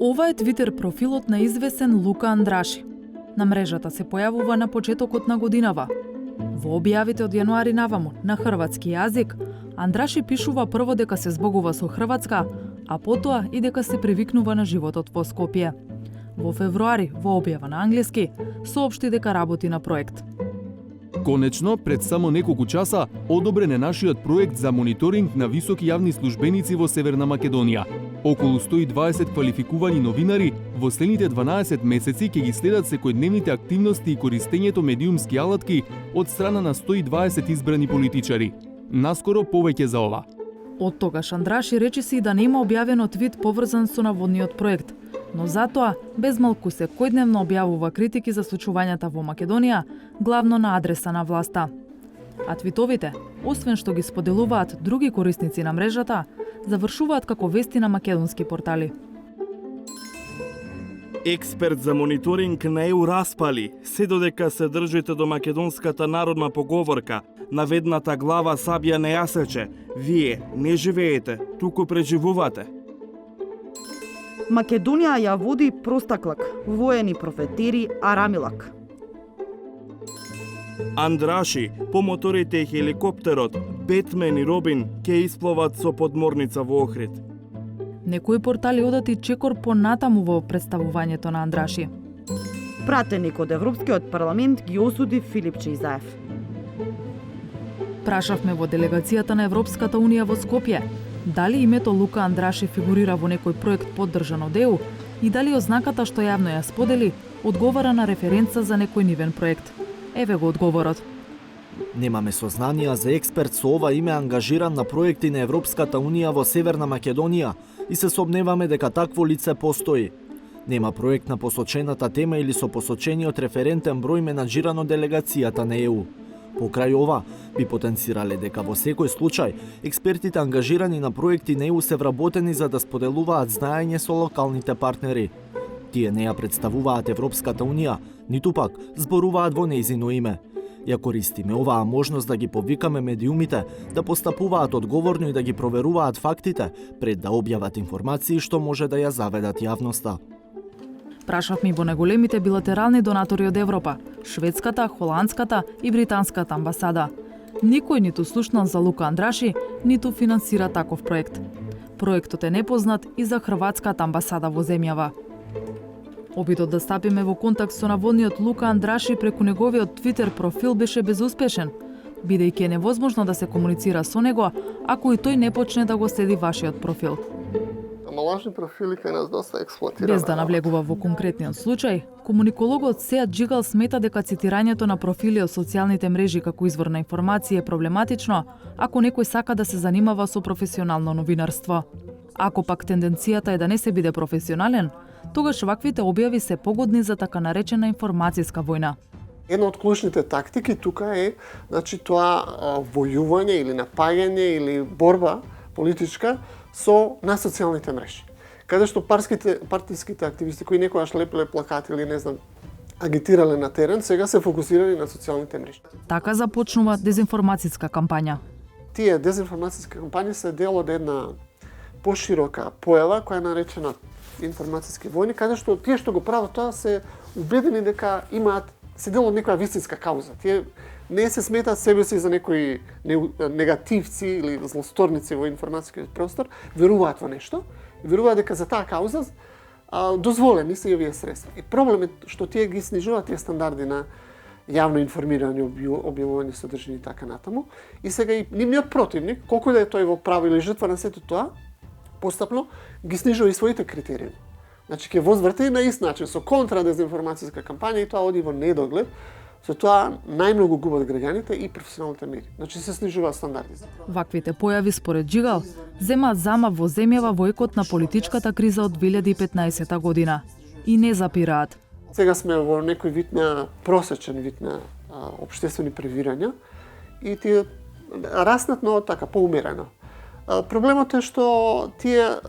Ова е Твитер профилот на извесен Лука Андраши. На мрежата се појавува на почетокот на годинава. Во објавите од јануари наваму на хрватски јазик, Андраши пишува прво дека се збогува со Хрватска, а потоа и дека се привикнува на животот во Скопје. Во февруари, во објава на англиски, соопшти дека работи на проект. Конечно, пред само неколку часа, одобрен е нашиот проект за мониторинг на високи јавни службеници во Северна Македонија. Околу 120 квалификувани новинари во следните 12 месеци ќе ги следат секојдневните активности и користењето медиумски алатки од страна на 120 избрани политичари. Наскоро повеќе за ова. Од тогаш Андраши речиси и да нема објавено твит поврзан со наводниот проект, но затоа безмалку секојдневно објавува критики за случувањата во Македонија, главно на адреса на власта. А твитовите, освен што ги споделуваат други корисници на мрежата, завршуваат како вести на македонски портали. Експерт за мониторинг на ЕУ распали, се додека се држите до македонската народна поговорка, наведната глава сабја не ја сече. Вие не живеете, туку преживувате. Македонија ја води Простаклак, воени профетери Арамилак. Андраши, по моторите и хеликоптерот, Бетмен и Робин ќе испловат со подморница во Охрид. Некои портали одат и чекор понатаму во представувањето на Андраши. Пратеник од Европскиот парламент ги осуди Филип Чеизаев. Прашавме во делегацијата на Европската унија во Скопје дали името Лука Андраши фигурира во некој проект поддржан од ЕУ и дали ознаката што јавно ја сподели одговара на референца за некој нивен проект. Еве го одговорот. Немаме сознанија за експерт со ова име ангажиран на проекти на Европската унија во Северна Македонија и се сомневаме дека такво лице постои. Нема проект на посочената тема или со посочениот референтен број менаџиран од делегацијата на ЕУ. Покрај ова, би потенцирале дека во секој случај, експертите ангажирани на проекти на ЕУ се вработени за да споделуваат знаење со локалните партнери. Тие не ја представуваат Европската унија, ниту пак зборуваат во нејзино име. Ја користиме оваа можност да ги повикаме медиумите да постапуваат одговорно и да ги проверуваат фактите пред да објават информации што може да ја заведат јавноста. Прашавме во најголемите билатерални донатори од Европа, шведската, холандската и британската амбасада. Никој ниту слушнал за Лука Андраши, ниту финансира таков проект. Проектот е непознат и за хрватската амбасада во земјава. Обидот да стапиме во контакт со наводниот Лука Андраши преку неговиот Твитер профил беше безуспешен, бидејќи е невозможно да се комуницира со него ако и тој не почне да го следи вашиот профил. Лажни профили кај нас доста експлоатирани. Без да навлегува во конкретниот случај, комуникологот Сеат Джигал смета дека цитирањето на профили од социјалните мрежи како извор на информација е проблематично ако некој сака да се занимава со професионално новинарство. Ако пак тенденцијата е да не се биде професионален, тогаш ваквите објави се погодни за така наречена информацијска војна. Една од клучните тактики тука е тоа војување или напаѓање или борба политичка на социјалните мрежи. Каде што партиските активисти кои некогаш лепеле плакати или агитирале на терен, сега се фокусирани на социјалните мрежи. Така започнува дезинформацијска кампања. Тие дезинформацијски кампањи се дел од една поширока појава која е наречена информацијски војни, каде што тие што го прават тоа се убедени дека се дел од некоја вистинска кауза. Тие не се сметаат себе си за некои негативци или злосторници во информацијскиот простор, веруваат во нешто, веруваат дека за таа кауза дозволени се и овие средства. И проблемот е што тие ги снижуваат тие стандарди на јавно информирање, објавување содржини и така натаму. И сега и нивниот противник, колку да е тој во право или жртва на сето тоа, постапно ги снижува и своите критериуми. Значи ќе возврати на ист начин со контрадезинформацијска кампања и тоа оди во недоглед. Со тоа најмногу губат граѓаните и професионалните медии. Значи се снижуваат стандарди. Ваквите појави според Джигал земаат замав во земјава во екот на политичката криза од 2015 година и не запираат. Сега сме во некој вид на просечен вид на општествени превирања и тие раснат, но така поумерено. Проблемот е што тие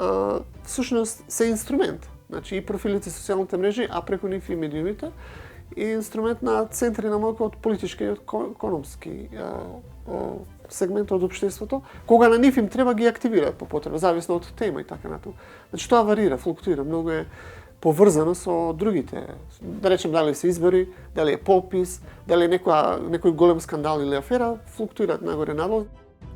всушност се инструмент. Значи и профилите социјалните мрежи, а преку нив и медиумите, и инструмент на центри на мојот политички и економски сегмент од општеството, кога на нив им треба ги активираат по потреба, зависно од тема и така натаму. Значи тоа варира, флуктуира, многу е поврзано со другите. Да речем дали се избори, дали е попис, дали е некој голем скандал или афера, флуктуираат нагоре надолу.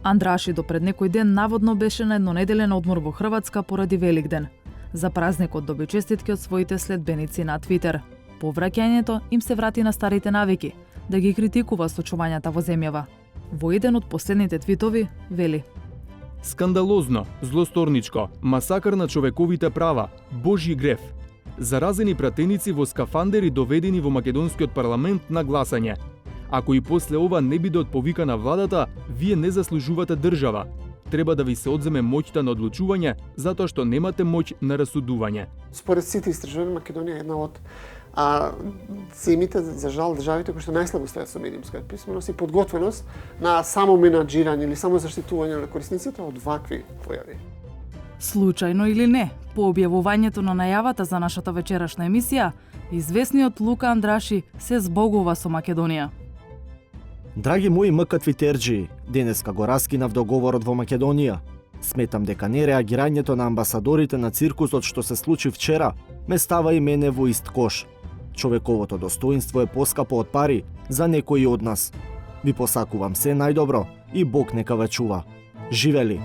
Андраши до пред некој ден наводно беше на еднонеделен одмор во Хрватска поради Великден. За празникот доби честитки од своите следбеници на Твитер. По враќањето им се врати на старите навики, да ги критикува случувањата во земјава. Во еден од последните твитови вели: Скандалозно, злосторничко, масакар на човековите права, божји греф. Заразени пратеници во скафандери доведени во македонскиот парламент на гласање. Ако и после ова не биде отповикана владата, вие не заслужувате држава. Треба да ви се одземе моќта на одлучување, затоа што немате моќ на расудување. Според сите истражувања, Македонија е една од земите, за жал, државите кои што најслабо стојат со медиумска писменост и подготвеност на само менаџирање или само заштитување на корисниците од вакви појави. Случајно или не, по објавувањето на најавата за нашата вечерашна емисија, известниот Лука Андраши се збогува со Македонија. Драги мои МК твитерџи, денеска го раскинав договорот во Македонија. Сметам дека нереагирањето на амбасадорите на циркусот што се случи вчера ме става и мене во ист кош. Човековото достоинство е поскапо од пари за некои од нас. Ви посакувам се најдобро и Бог нека ве чува. Живели!